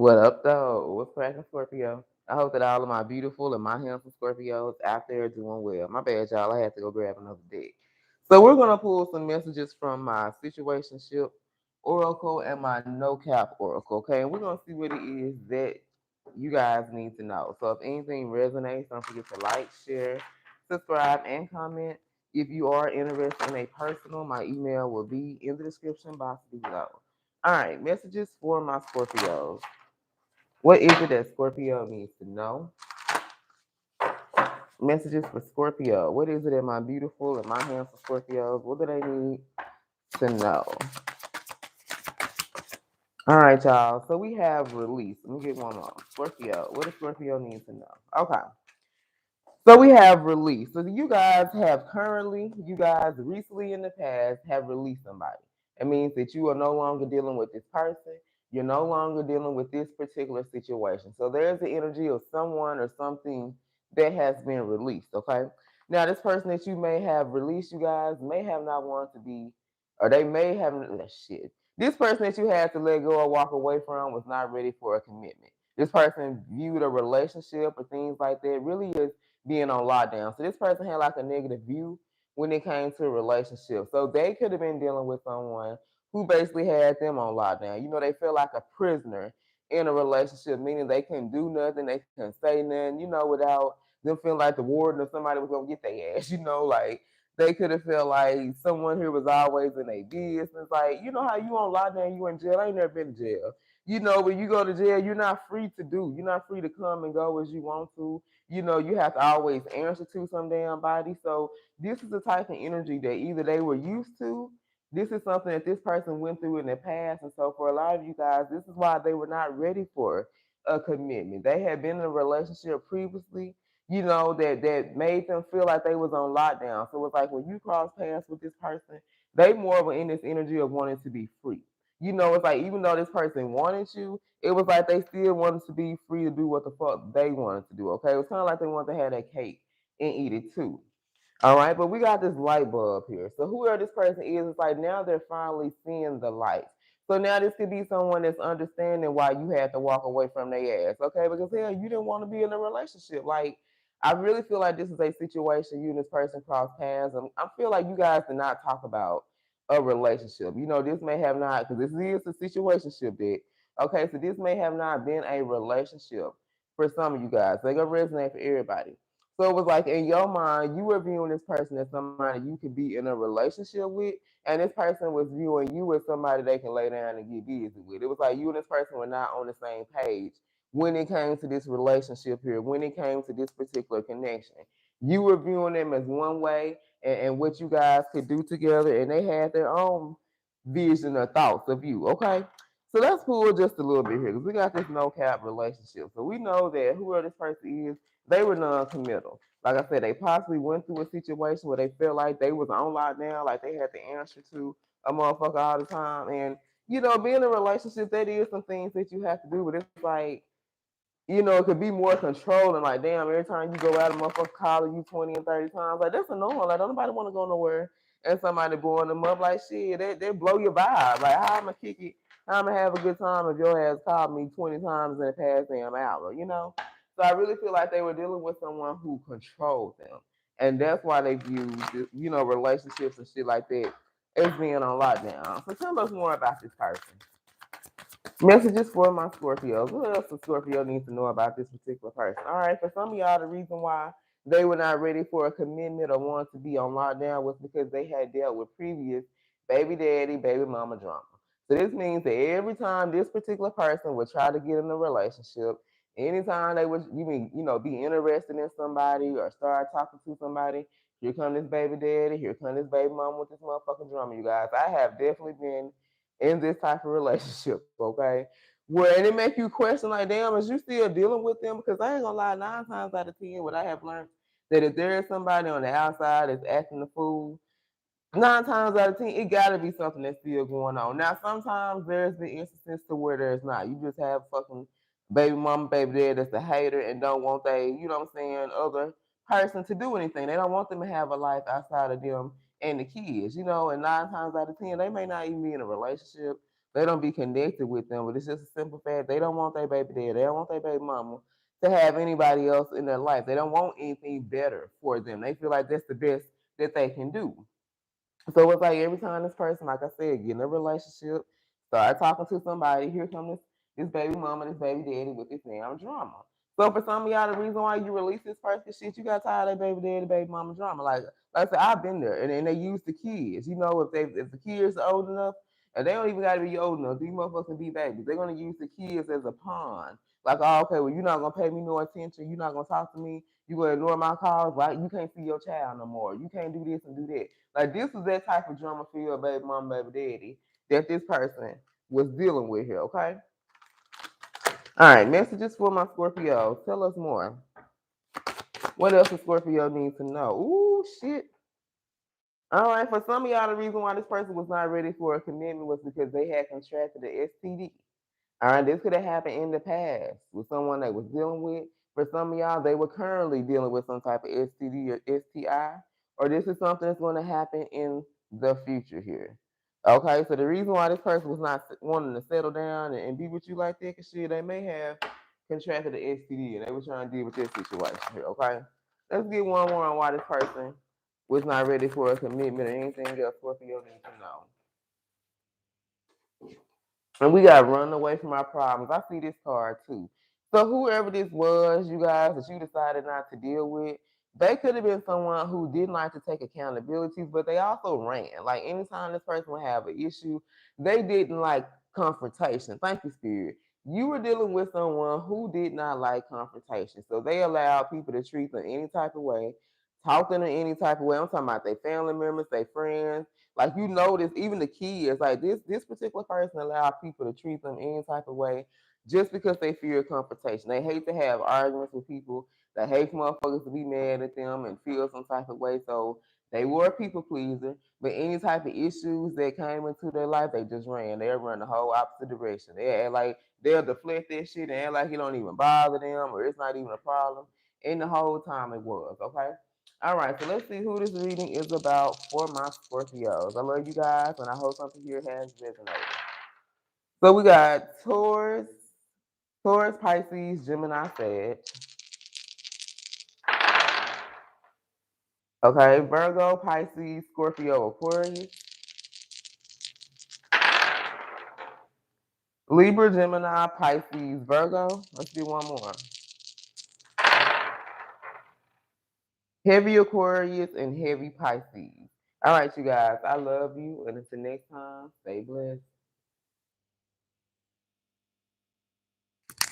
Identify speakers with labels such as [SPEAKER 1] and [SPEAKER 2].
[SPEAKER 1] What up, though? What's cracking, Scorpio? I hope that all of my beautiful and my handsome Scorpios out there are doing well. My bad, y'all. I had to go grab another deck. So we're gonna pull some messages from my situationship oracle and my no cap oracle. Okay, and we're gonna see what it is that you guys need to know. So if anything resonates, don't forget to like, share, subscribe, and comment. If you are interested in a personal, my email will be in the description box below. All right, messages for my Scorpios. What is it that Scorpio needs to know? Messages for Scorpio. What is it that my beautiful and my handsome Scorpios, what do they need to know? All right, y'all. So we have release. Let me get one more. Scorpio. What does Scorpio need to know? Okay. So we have release. So you guys have currently, you guys recently in the past have released somebody. It means that you are no longer dealing with this person. You're no longer dealing with this particular situation. So there's the energy of someone or something that has been released. Okay. Now this person that you may have released, you guys may have not wanted to be, or they may have shit. This person that you had to let go or walk away from was not ready for a commitment. This person viewed a relationship or things like that really is being on lockdown. So this person had like a negative view when it came to a relationship. So they could have been dealing with someone who basically had them on lockdown. You know, they feel like a prisoner in a relationship, meaning they couldn't do nothing, they couldn't say nothing, you know, without them feeling like the warden or somebody was gonna get their ass, you know, like they could have felt like someone here was always in their business. Like, you know how you on lockdown, you in jail. I ain't never been to jail. You know, when you go to jail, you're not free to do. You're not free to come and go as you want to. You know, you have to always answer to some damn body. So this is the type of energy that either they were used to, this is something that this person went through in the past. And so for a lot of you guys, this is why they were not ready for a commitment. They had been in a relationship previously, you know, that made them feel like they was on lockdown. So it's like when you cross paths with this person, they more were in this energy of wanting to be free. You know, it's like even though this person wanted you, it was like they still wanted to be free to do what the fuck they wanted to do. Okay, it was kind of like they wanted to have that cake and eat it too. All right, but we got this light bulb here. So whoever this person is, it's like now they're finally seeing the light. So now this could be someone that's understanding why you had to walk away from their ass, okay? Because hell, you didn't want to be in a relationship. Like, I really feel like this is a situation you and this person cross paths. And I feel like you guys did not talk about a relationship. You know, this may have not, because this is a situationship deck. Okay, so this may have not been a relationship for some of you guys. They're gonna resonate for everybody. So it was like in your mind, you were viewing this person as somebody you could be in a relationship with, and this person was viewing you as somebody they can lay down and get busy with. It was like you and this person were not on the same page when it came to this relationship here, when it came to this particular connection. You were viewing them as one way and what you guys could do together, and they had their own vision or thoughts of you, okay? So let's pull just a little bit here because we got this no cap relationship. So we know that whoever this person is, they were non-committal. Like I said, they possibly went through a situation where they felt like they was on lockdown, like they had to answer to a motherfucker all the time. And you know, being in a relationship, that is some things that you have to do, but it's like, you know, it could be more controlling. Like, damn, every time you go out, a motherfucker calling you 20 and 30 times. Like, that's annoying. Like, don't nobody want to go nowhere and somebody blowing them up. Like, shit, they blow your vibe. Like, how am I kick it? How am I have a good time if your ass called me 20 times in the past damn hour, you know? So I really feel like they were dealing with someone who controlled them. And that's why they view, you know, relationships and shit like that as being on lockdown. So tell us more about this person. Messages for my Scorpios. What else does Scorpio needs to know about this particular person? All right, for some of y'all, the reason why they were not ready for a commitment or wanted to be on lockdown was because they had dealt with previous baby daddy, baby mama drama. So this means that every time this particular person would try to get in a relationship, anytime they would, you know, be interested in somebody or start talking to somebody, here come this baby daddy, here come this baby mama with this motherfucking drama, you guys. I have definitely been in this type of relationship, okay? Where and it make you question like, damn, is you still dealing with them? Because I ain't gonna lie, 9 times out of 10, what I have learned that if there is somebody on the outside that's acting the fool, 9 times out of 10, it gotta be something that's still going on. Now, sometimes there's the instances to where there's not. You just have fucking baby mama, baby dad that's a hater and don't want they, you know what I'm saying, other person to do anything. They don't want them to have a life outside of them and the kids, you know, and 9 times out of 10, they may not even be in a relationship. They don't be connected with them, but it's just a simple fact they don't want their baby daddy, they don't want their baby mama to have anybody else in their life. They don't want anything better for them. They feel like that's the best that they can do. So it's like every time this person, like I said, get in a relationship, start talking to somebody, here comes this baby mama, this baby daddy with this damn drama. So for some of y'all, the reason why you release this person shit, you got tired of that baby daddy, baby mama drama. Like I said, I've been there, and they use the kids. You know, if the kids are old enough, and they don't even got to be old enough, these motherfuckers can be babies. They're gonna use the kids as a pawn. Like, oh, okay, well, you're not gonna pay me no attention. You're not gonna talk to me. You gonna ignore my calls. Right? You can't see your child no more. You can't do this and do that. Like this is that type of drama for your baby mom, baby daddy that this person was dealing with here, okay? All right, messages for my Scorpio. Tell us more. What else does Scorpio need to know? Ooh, shit. All right, for some of y'all, the reason why this person was not ready for a commitment was because they had contracted the STD. All right, this could have happened in the past with someone they was dealing with. For some of y'all, they were currently dealing with some type of STD or STI, or this is something that's going to happen in the future here. Okay, so the reason why this person was not wanting to settle down and be with you like that, cause shit, they may have contracted the STD and they were trying to deal with this situation here. Okay, let's get one more on why this person was not ready for a commitment or anything else Scorpio needs to know. And we got to run away from our problems. I see this card too. So whoever this was, you guys, that you decided not to deal with, they could have been someone who didn't like to take accountabilities, but they also ran. Like anytime this person would have an issue, they didn't like confrontation. Thank you, Spirit. You were dealing with someone who did not like confrontation. So they allowed people to treat them any type of way, talk to them any type of way. I'm talking about their family members, their friends, like you notice, even the kids, like this particular person allowed people to treat them any type of way just because they fear confrontation. They hate to have arguments with people. They hate motherfuckers to be mad at them and feel some type of way. So they were a people pleaser, but any type of issues that came into their life, they just ran. They'll run the whole opposite direction. They act like they'll deflect that shit and act like it don't even bother them or it's not even a problem. And the whole time it was, okay? All right, so let's see who this reading is about for my Scorpios. I love you guys, and I hope something here has resonated. So we got Taurus, Pisces, Gemini, Sag. Okay, Virgo, Pisces, Scorpio, Aquarius, Libra, Gemini, Pisces, Virgo. Let's do one more. Heavy Aquarius and heavy Pisces. All right, you guys, I love you, and until next time, stay blessed.